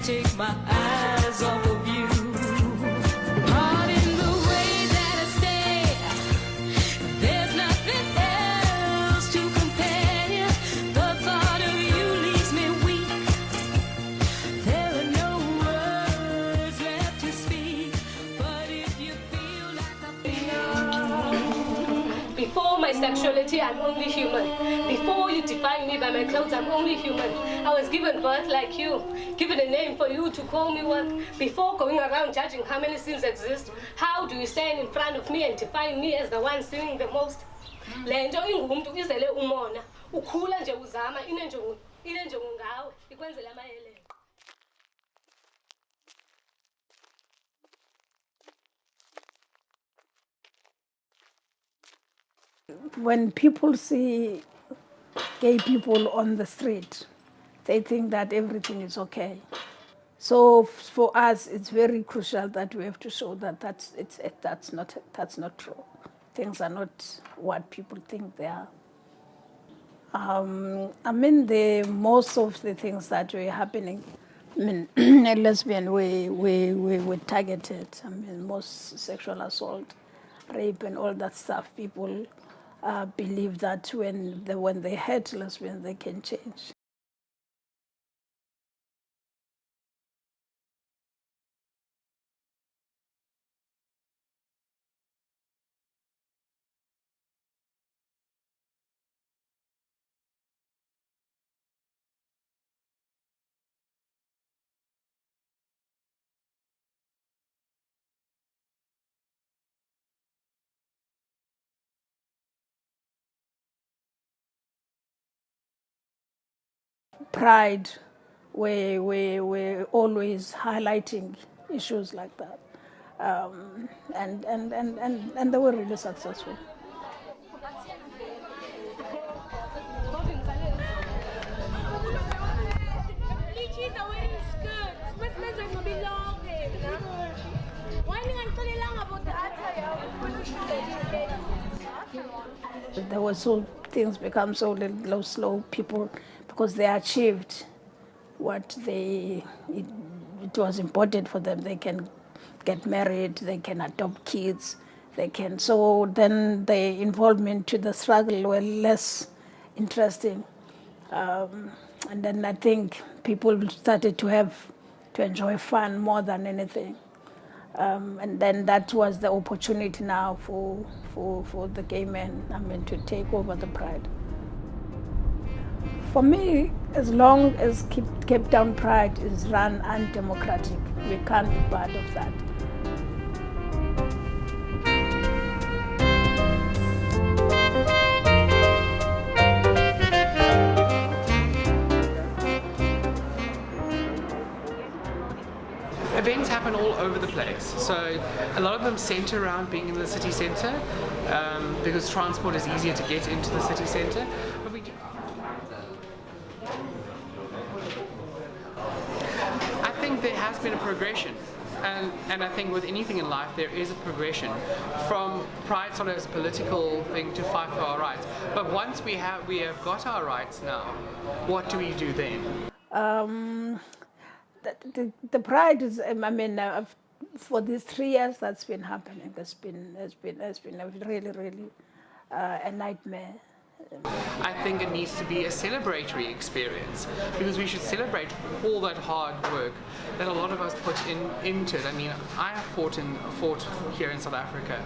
take my eyes off of you. Caught in the way that I stay, there's nothing else to compare. The thought of you leaves me weak. There are no words left to speak, but if you feel like I feel. Before my sexuality, I'm only human. Before you define me by my clothes, I'm only human. I was given birth like you, given a name for you to call me one. Before going around judging how many sins exist, how do you stand in front of me and define me as the one sinning the most? Le nto ingumntu izele umona, ukhula nje uzama inenjongo ngawe, ikwenzela amayele. When people see gay people on the street, they think that everything is okay. So for us, it's very crucial that we have to show that that's not true. Things are not what people think they are. I mean, most of the things that were happening, I mean, lesbian were targeted. I mean, most sexual assault, rape, and all that stuff. People believe that when they hate lesbians, they can change. Pride, we're always highlighting issues like that, and they were really successful. There were so things become so little, slow people because they achieved what it was important for them. They can get married, they can adopt kids, so then the involvement to the struggle were less interesting. And then I think people started to enjoy fun more than anything. And then that was the opportunity now for the gay men, I mean, to take over the Pride. For me, as long as Cape Town Pride is run undemocratic, we can't be part of that. Events happen all over the place, so a lot of them center around being in the city center because transport is easier to get into the city center. But I think there has been a progression, and I think with anything in life there is a progression from Pride sort of as a political thing to fight for our rights. But once we have got our rights now, what do we do then? The Pride is, I mean, for these 3 years that's been happening, has been really a nightmare. I think it needs to be a celebratory experience because we should celebrate all that hard work that a lot of us put into it. I mean, I have fought here in South Africa.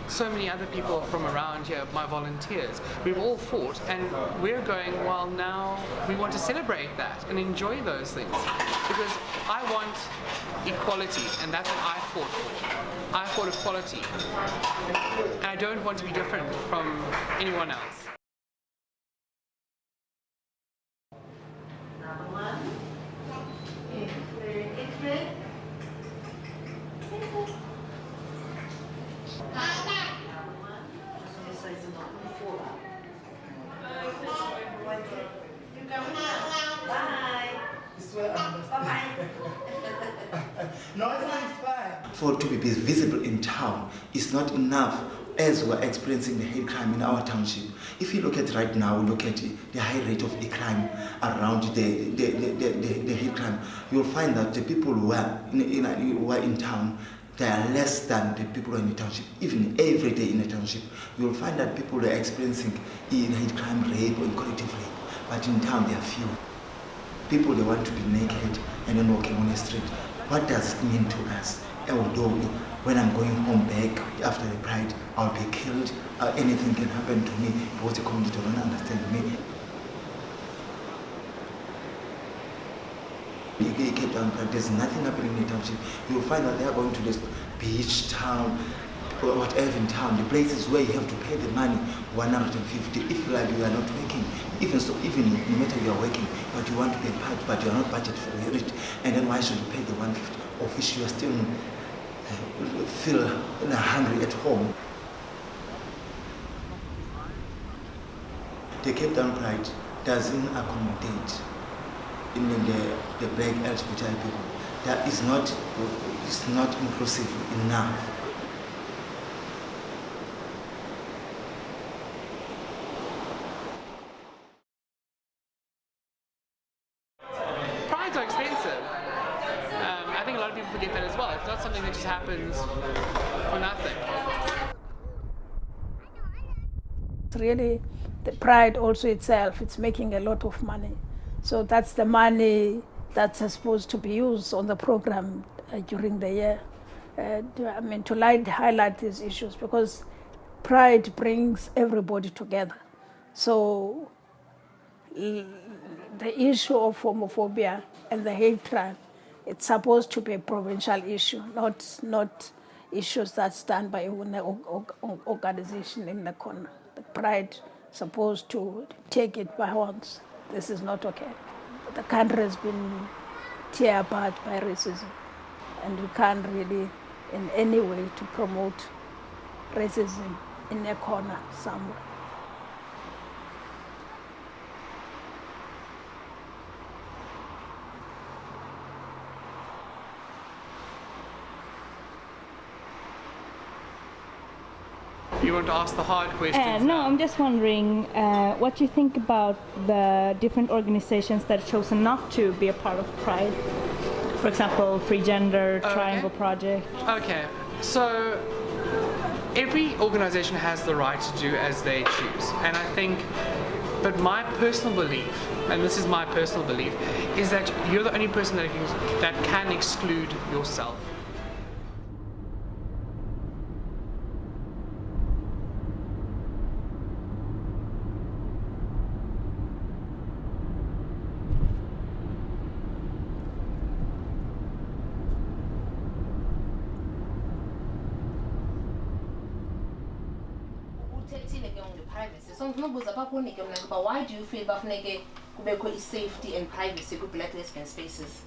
So many other people from around here, my volunteers, we've all fought, and we're going, well, now we want to celebrate that and enjoy those things because I want equality, and that's what I fought for. I fought equality, and I don't want to be different from anyone else. For to be visible in town is not enough as we're experiencing the hate crime in our township. If you look at right now, look at the high rate of crime around the hate crime crime, you'll find that the people who are in town, they are less than the people in the township. Even every day in the township, you'll find that people are experiencing hate crime, rape, or collective rape. But in town, there are few. People, they want to be naked and then walking on the street. What does it mean to us? Although when I'm going home back after the Pride, I'll be killed. Anything can happen to me because the community don't understand me. Cape Town Pride, there's nothing happening in the township. You'll find that they are going to this beach town, or whatever in town, the places where you have to pay the money, 150, if like you are not working. Even no matter you are working, but you want to pay part, but you are not budgeted for it. And then why should you pay the 150? Of which you are still feel hungry at home. The Cape Town Pride doesn't accommodate in the black LGBTI people. That is not inclusive enough. Prides are expensive. I think a lot of people forget that as well. It's not something that just happens for nothing. Really, the Pride also itself, it's making a lot of money. So that's the money that's supposed to be used on the program during the year. To highlight these issues, because Pride brings everybody together. So the issue of homophobia and the hate crime, it's supposed to be a provincial issue, not issues that's done by one organization in the corner. The Pride supposed to take it by horns. This is not okay. The country has been tear apart by racism, and we can't really in any way to promote racism in a corner somewhere. You want to ask the hard questions? No, I'm just wondering what you think about the different organizations that have chosen not to be a part of Pride. For example, Free Gender, Triangle Project. Okay, so every organization has the right to do as they choose, and I think, but my personal belief, and this is my personal belief, is that you're the only person that can exclude yourself. But why do you feel about safety and privacy with black lesbian spaces?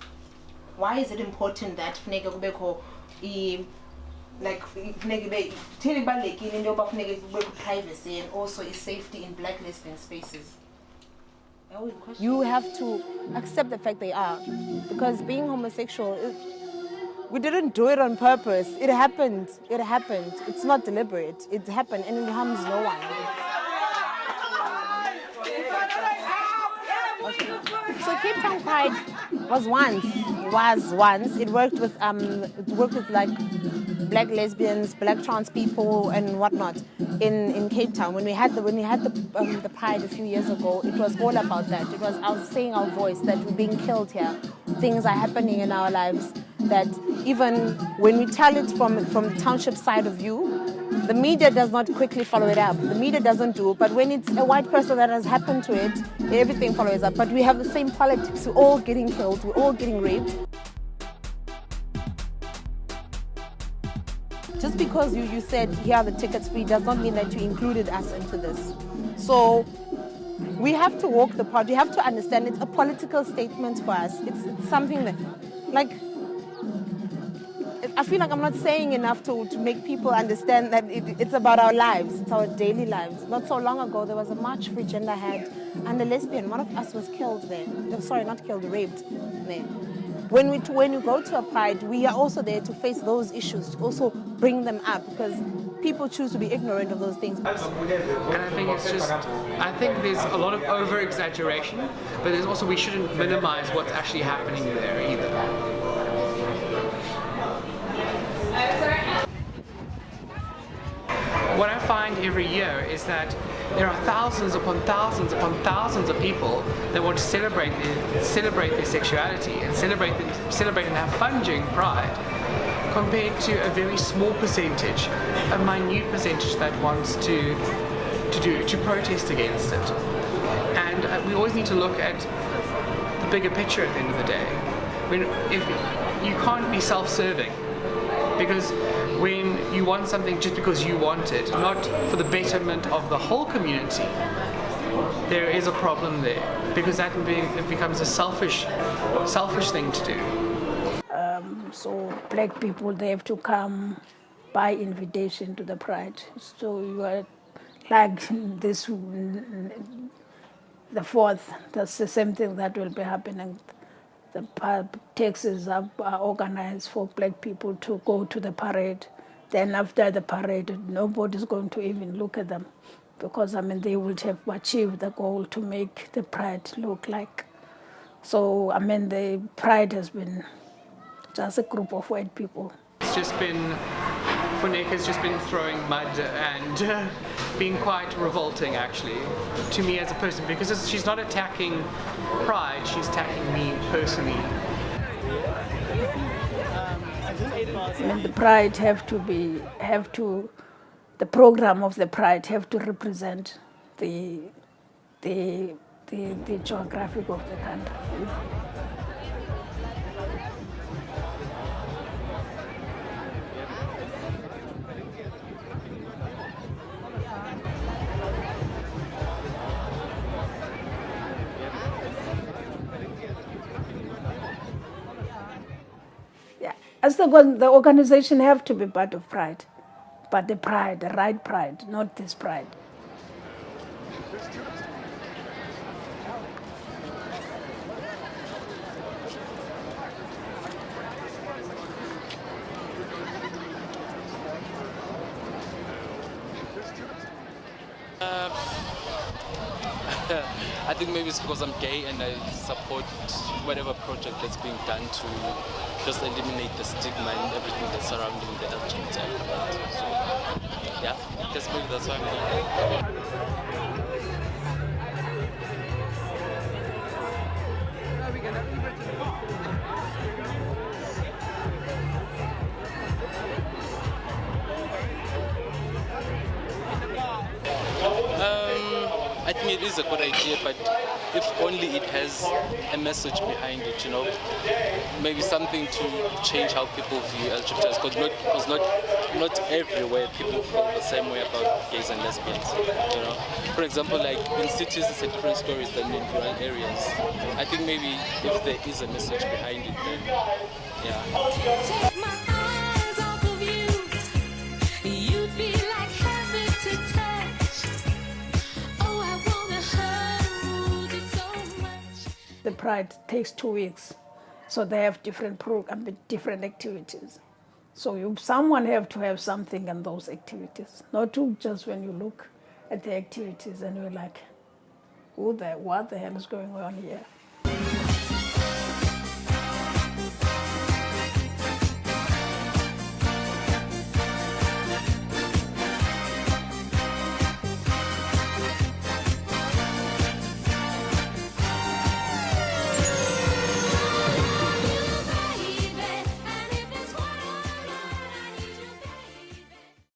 Why is it important that privacy and also safety in black lesbian spaces? You have to accept the fact they are, because being homosexual, we didn't do it on purpose. It happened. It's not deliberate. It happened, and it harms no one. So Cape Town Pride was once. It worked with like black lesbians, black trans people, and whatnot in Cape Town. When we had the Pride a few years ago, it was all about that. It was us saying our voice that we're being killed here. Things are happening in our lives that even when we tell it from the township side of view, the media does not quickly follow it up. The media doesn't do it, but when it's a white person that has happened to it, everything follows up. But we have the same politics. We're all getting killed. We're all getting raped. Just because you said, here are the tickets free, does not mean that you included us into this. So we have to walk the path. We have to understand it's a political statement for us. It's something that, like, I feel like I'm not saying enough to make people understand that it's about our lives. It's our daily lives. Not so long ago, there was a march Free Gender had, and a lesbian, one of us was killed there. Sorry, not killed, raped there. when you go to a pride, we are also there to face those issues, to also bring them up, because people choose to be ignorant of those things. And I think it's just, I think there's a lot of over-exaggeration, but there's also, we shouldn't minimize what's actually happening there either. What I find every year is that there are thousands upon thousands upon thousands of people that want to celebrate their sexuality and celebrate and have fun during Pride, compared to a very small percentage, a minute percentage that wants to protest against it. And we always need to look at the bigger picture at the end of the day. If you can't be self-serving, because when you want something just because you want it, not for the betterment of the whole community, there is a problem there, because that it becomes a selfish thing to do. So black people, they have to come by invitation to the Pride. So you are like this, the 4th, that's the same thing that will be happening. The taxis are organized for black people to go to the parade. Then after the parade, nobody's going to even look at them, because I mean they will have achieved the goal to make the Pride look like. So I mean the Pride has been just a group of white people. It's just been, Funeka has just been throwing mud and being quite revolting actually to me as a person, because she's not attacking Pride, she's attacking me personally. I mean, the Pride the program of the Pride have to represent the geographic of the country. As the organization have to be part of Pride, but the Pride, the right Pride, not this Pride. I think maybe it's because I'm gay and I support whatever project that's being done to just eliminate the stigma and everything that's surrounding the LGBTI community. So, yeah, I guess maybe that's why I'm here. I think it is a good idea, but if only it has a message behind it, you know, maybe something to change how people view LGBTs, because not everywhere people feel the same way about gays and lesbians, you know. For example, like in cities it's a different story than in rural areas. I think maybe if there is a message behind it, then yeah. Take my eyes off of you. You'd be like heaven to touch. Oh, I wanna hold you so much. The Pride takes 2 weeks, so they have different programs, different activities. So someone have to have something in those activities, not to just when you look at the activities and you're like, what the hell is going on here?